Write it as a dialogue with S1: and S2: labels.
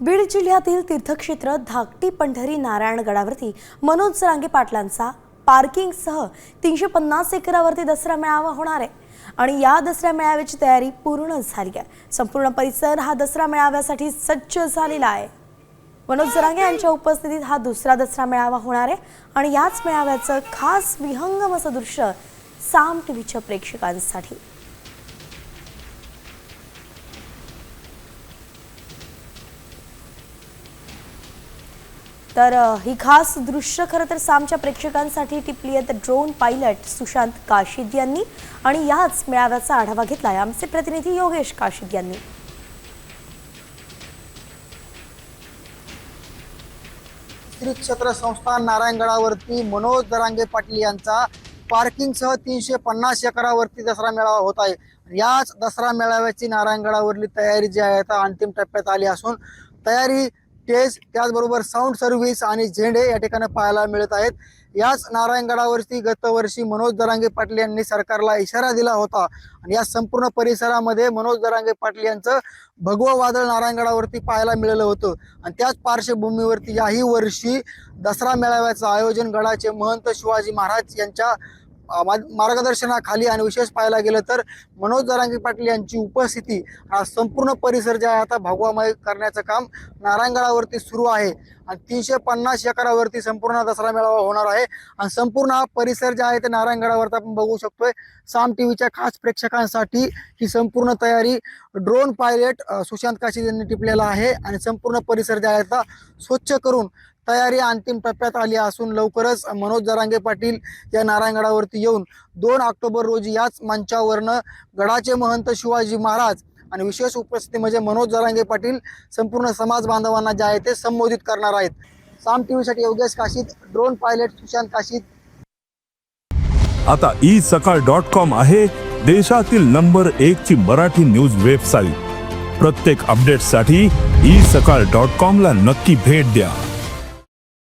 S1: बीड जिल्ह्यातील तीर्थक्षेत्र धाकटी पंढरी नारायणगडावरती मनोज जरांगे पाटलांचा पार्किंगसह 350 एकरावरती दसरा मेळावा होणार आहे आणि या दसरा मेळाव्याची तयारी पूर्ण झाली आहे। संपूर्ण परिसर हा दसरा मेळाव्यासाठी सज्ज झालेला आहे। मनोज जरांगे यांच्या उपस्थितीत हा दुसरा दसरा मेळावा होणार आहे आणि याच मेळाव्याचं खास विहंगम असं दृश्य साम टीव्हीच्या प्रेक्षकांसाठी। तर ही खास दृश्य खरं तर सामच्या प्रेक्षकांसाठी टिपली आहेत ड्रोन पायलट सुशांत काशीद यांनी आणि याच मेळाव्याचा आढावा घेतलाय आमचे प्रतिनिधी योगेश काशीद यांनी।
S2: श्री क्षेत्र संस्थान नारायणगडावरती मनोज जरांगे पाटील यांचा पार्किंगसह 350 एकरावरती दसरा मेळावा होत आहे। याच दसरा मेळाव्याची नारायणगडावरली तयारी जी आहे आता अंतिम टप्प्यात आली असून तयारी स्टेज त्याचबरोबर साऊंड सर्व्हिस आणि झेंडे या ठिकाणी पाहायला मिळत आहेत। याच नारायणगडावरती गत वर्षी मनोज जरांगे पाटील यांनी सरकारला इशारा दिला होता आणि या संपूर्ण परिसरामध्ये मनोज जरांगे पाटील यांचं भगवं वादळ नारायणगडावरती पाहायला मिळालं होतं आणि त्याच पार्श्वभूमीवरती याही वर्षी दसरा मेळाव्याचं आयोजन गडाचे महंत शिवाजी महाराज यांच्या मार्गदर्शनाखाली आणि विशेष पाहायला गेलं तर मनोज जरांगे पाटील यांची उपस्थिती हा संपूर्ण परिसर जे आहे आता भगवामय करण्याचं काम नारायणगडावरती सुरू आहे आणि 350 एकरावरती संपूर्ण दसरा मेळावा होणार आहे आणि संपूर्ण हा परिसर जे आहे ते नारायणगडावरती आपण बघू शकतोय। साम टीव्हीच्या खास प्रेक्षकांसाठी ही संपूर्ण तयारी ड्रोन पायलट सुशांत काशीद यांनी टिपलेला आहे आणि संपूर्ण परिसर जे आहे आता स्वच्छ करून तयारी अंतिम टप्प्यात आली असून लवकरच मनोज जरांगे पाटील या नारायणगडावरती येऊन 2 ऑक्टोबर रोजी याच मंचावरनं गडाचे महंत शिवाजी महाराज आणि विशेष उपस्थिती म्हणजे मनोज जरांगे पाटील संपूर्ण समाज बांधवांना जे आहे ते संबोधित करणार आहेत। साम टीव्हीसाठी योगेश काशीद, ड्रोन पायलट सुशांत काशीद।
S3: आता isakal.com आहे देशातील नंबर 1 ची मराठी न्यूज वेबसाईट। प्रत्येक अपडेटसाठी isakal.com ला नक्की भेट द्या।